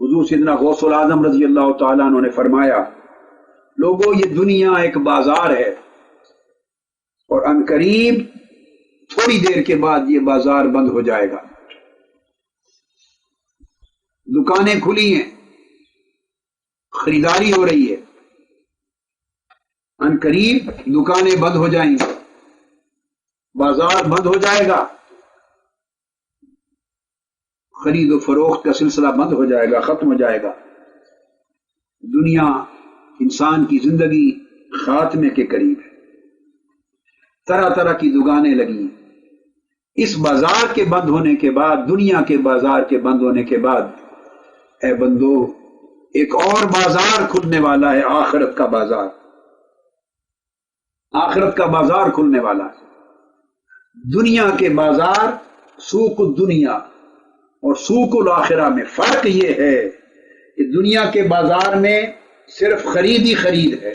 حضور سیدنا غوث العظم رضی اللہ تعالیٰ عنہ نے فرمایا، لوگوں یہ دنیا ایک بازار ہے اور عنقریب تھوڑی دیر کے بعد یہ بازار بند ہو جائے گا۔ دکانیں کھلی ہیں، خریداری ہو رہی ہے، عنقریب دکانیں بند ہو جائیں گی، بازار بند ہو جائے گا، خرید و فروخت کا سلسلہ بند ہو جائے گا، ختم ہو جائے گا۔ دنیا، انسان کی زندگی خاتمے کے قریب ہے، طرح طرح کی دکانیں لگی ہیں۔ اس بازار کے بند ہونے کے بعد، دنیا کے بازار کے بند ہونے کے بعد، اے بندو ایک اور بازار کھلنے والا ہے، آخرت کا بازار۔ آخرت کا بازار کھلنے والا ہے۔ دنیا کے بازار سوق الدنیا اور سوق الآخرہ میں فرق یہ ہے کہ دنیا کے بازار میں صرف خرید ہی خرید ہے،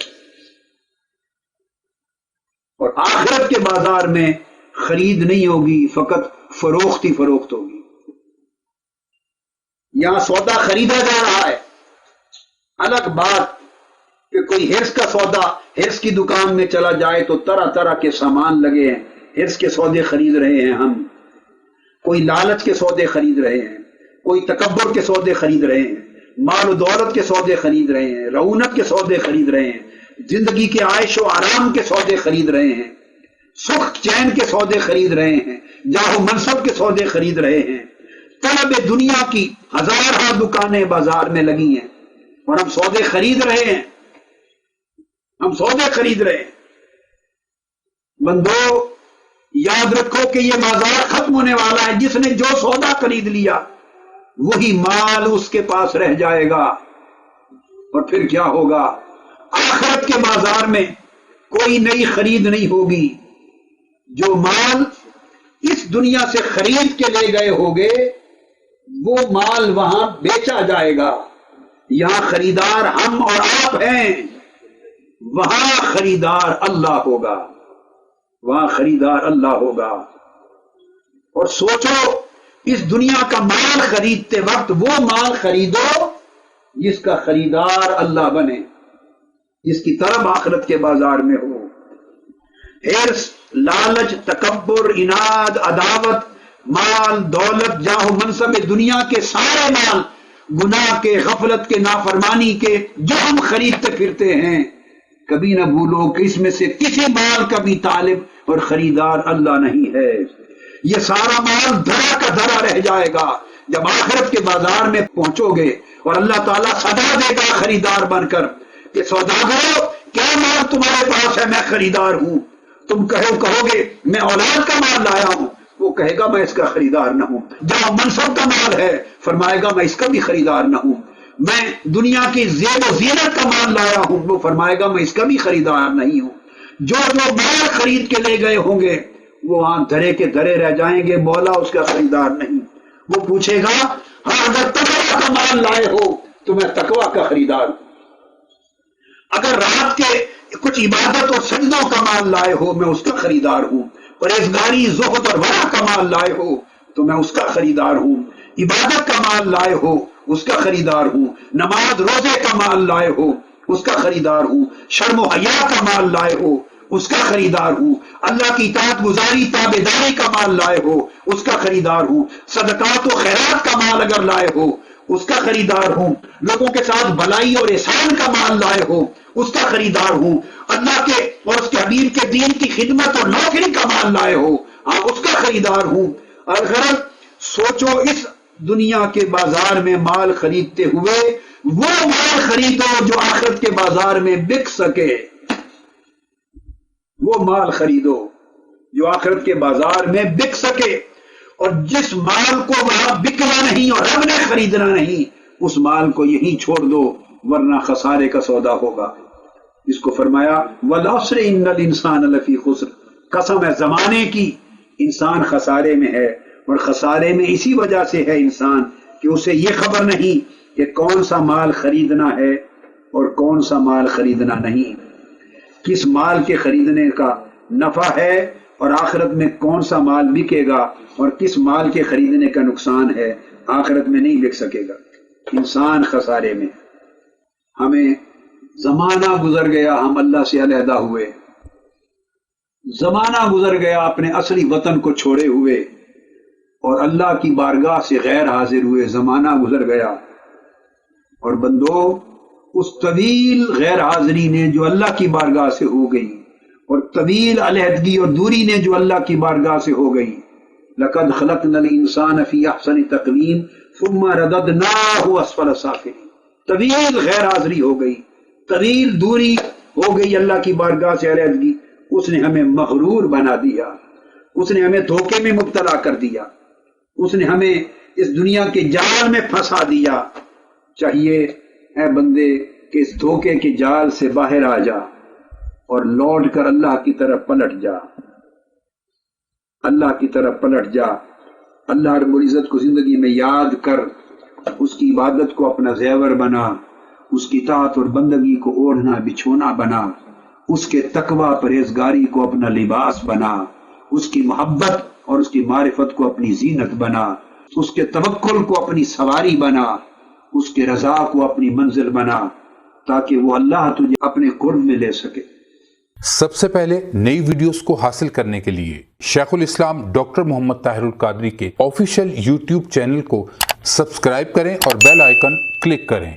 اور آخرت کے بازار میں خرید نہیں ہوگی، فقط فروخت ہی فروخت ہوگی۔ یہاں سودا خریدا جا رہا ہے، الگ بات کہ کوئی ہرس کا سودا، ہرس کی دکان میں چلا جائے تو طرح طرح کے سامان لگے ہیں، ہرس کے سودے خرید رہے ہیں ہم، کوئی لالچ کے سودے خرید رہے ہیں، کوئی تکبر کے سودے خرید رہے ہیں، مال و دولت کے سودے خرید رہے ہیں، رعونت کے سودے خرید رہے ہیں، زندگی کے عائش و آرام کے سودے خرید رہے ہیں، سکھ چین کے سودے خرید رہے ہیں، جاہ و منصب کے سودے خرید رہے ہیں۔ طلب دنیا کی ہزارہ دکانیں بازار میں لگی ہیں اور ہم سودے خرید رہے ہیں، ہم سودے خرید رہے ہیں۔ بندو یاد رکھو کہ یہ بازار ختم ہونے والا ہے، جس نے جو سودا خرید لیا وہی مال اس کے پاس رہ جائے گا، اور پھر کیا ہوگا؟ آخرت کے بازار میں کوئی نئی خرید نہیں ہوگی۔ جو مال اس دنیا سے خرید کے لے گئے ہوگے وہ مال وہاں بیچا جائے گا۔ یہاں خریدار ہم اور آپ ہیں، وہاں خریدار اللہ ہوگا، وہاں خریدار اللہ ہوگا۔ اور سوچو، اس دنیا کا مال خریدتے وقت وہ مال خریدو جس کا خریدار اللہ بنے، جس کی طرف آخرت کے بازار میں ہو۔ ہرس، لالچ، تکبر، اناد، عداوت، مال، دولت، جاہ و منصب دنیا کے سارے مال، گناہ کے، غفلت کے، نافرمانی کے جو ہم خریدتے پھرتے ہیں، کبھی نہ بھولو کہ اس میں سے کسی مال کا بھی طالب اور خریدار اللہ نہیں ہے۔ یہ سارا مال دھرا کا دھرا رہ جائے گا جب آخرت کے بازار میں پہنچو گے، اور اللہ تعالیٰ صدا دے گا خریدار بن کر کہ سوداگرو کیا مال تمہارے پاس ہے؟ میں خریدار ہوں۔ تم کہو گے میں اولاد کا مال لایا ہوں، وہ کہے گا میں اس کا خریدار نہ ہوں۔ جہاں منصب کا مال ہے، فرمائے گا میں اس کا بھی خریدار نہ ہوں۔ میں دنیا کی زیب و زینت کا مال لایا ہوں، وہ فرمائے گا میں اس کا بھی خریدار نہیں ہوں۔ جو مال خرید کے لے گئے ہوں گے وہ وہاں دھرے کے دھرے رہ جائیں گے، مولا اس کا خریدار نہیں۔ وہ پوچھے گا ہاں اگر تقویٰ کا مال لائے ہو تو میں تقویٰ کا خریدار ہوں، اگر رات کے کچھ عبادت اور سجدوں کا مال لائے ہو میں اس کا خریدار ہوں، پرہیزگاری، زہد اور ورع کا مال لائے ہو تو میں اس کا خریدار ہوں، عبادت کا مال لائے ہو اس کا خریدار ہوں، نماز روزے کا مال لائے ہو اس کا خریدار ہوں، شرم و حیا کا مال لائے ہو اس کا خریدار ہوں، اللہ کی اطاعت گزاری تابعداری کا مال لائے ہو اس کا خریدار ہوں، صدقات و خیرات کا مال اگر لائے ہو اس کا خریدار ہوں، لوگوں کے ساتھ بھلائی اور احسان کا مال لائے ہو اس کا خریدار ہوں، اللہ کے اور اس کے حبیب کے دین کی خدمت اور نوکری کا مال لائے ہو اس کا خریدار ہوں۔ اگر سوچو اس دنیا کے بازار میں مال خریدتے ہوئے وہ مال خریدو جو آخرت کے بازار میں بک سکے، وہ مال خریدو جو آخرت کے بازار میں بک سکے، اور جس مال کو وہاں بکنا نہیں اور رب نے خریدنا نہیں اس مال کو یہیں چھوڑ دو ورنہ خسارے کا سودا ہوگا۔ اس کو فرمایا والعصر ان الانسان لفی خسر، قسم ہے زمانے کی، انسان خسارے میں ہے، اور خسارے میں اسی وجہ سے ہے انسان کہ اسے یہ خبر نہیں کہ کون سا مال خریدنا ہے اور کون سا مال خریدنا نہیں، کس مال کے خریدنے کا نفع ہے اور آخرت میں کون سا مال بکے گا، اور کس مال کے خریدنے کا نقصان ہے، آخرت میں نہیں بک سکے گا۔ انسان خسارے میں. ہمیں زمانہ گزر گیا ہم اللہ سے علیحدہ ہوئے، زمانہ گزر گیا اپنے اصلی وطن کو چھوڑے ہوئے اور اللہ کی بارگاہ سے غیر حاضر ہوئے. زمانہ گزر گیا اور بندو اس طویل غیر حاضری نے جو اللہ کی بارگاہ سے ہو گئی اور طویل علیحدگی اور دوری نے جو اللہ کی بارگاہ سے ہو گئی، لقد خلقنا الانسان فی احسن تقویم ثم رددناہ اسفل سافلین. طویل غیر حاضری ہو گئی، طویل دوری ہو گئی اللہ کی بارگاہ سے علیحدگی. اس نے ہمیں مغرور بنا دیا، اس نے ہمیں دھوکے میں مبتلا کر دیا، اس نے ہمیں اس دنیا کے جال میں پھنسا دیا. چاہیے اے بندے کہ اس دھوکے کے جال سے باہر آ جا اور لوٹ کر اللہ کی طرف پلٹ جا، اللہ کی طرف پلٹ جا. اللہ رب العزت کو زندگی میں یاد کر، اس کی عبادت کو اپنا زیور بنا، اس کی اطاعت اور بندگی کو اوڑھنا بچھونا بنا، اس کے تقوی پرہیزگاری کو اپنا لباس بنا، اس کی محبت اور اس کی معرفت کو اپنی زینت بنا، اس کے توکل کو اپنی سواری بنا، اس کے رضا کو اپنی منزل بنا، تاکہ وہ اللہ تجھے اپنے قرب میں لے سکے. سب سے پہلے نئی ویڈیوز کو حاصل کرنے کے لیے شیخ الاسلام ڈاکٹر محمد طاہر القادری کے آفیشیل یوٹیوب چینل کو سبسکرائب کریں اور بیل آئیکن کلک کریں.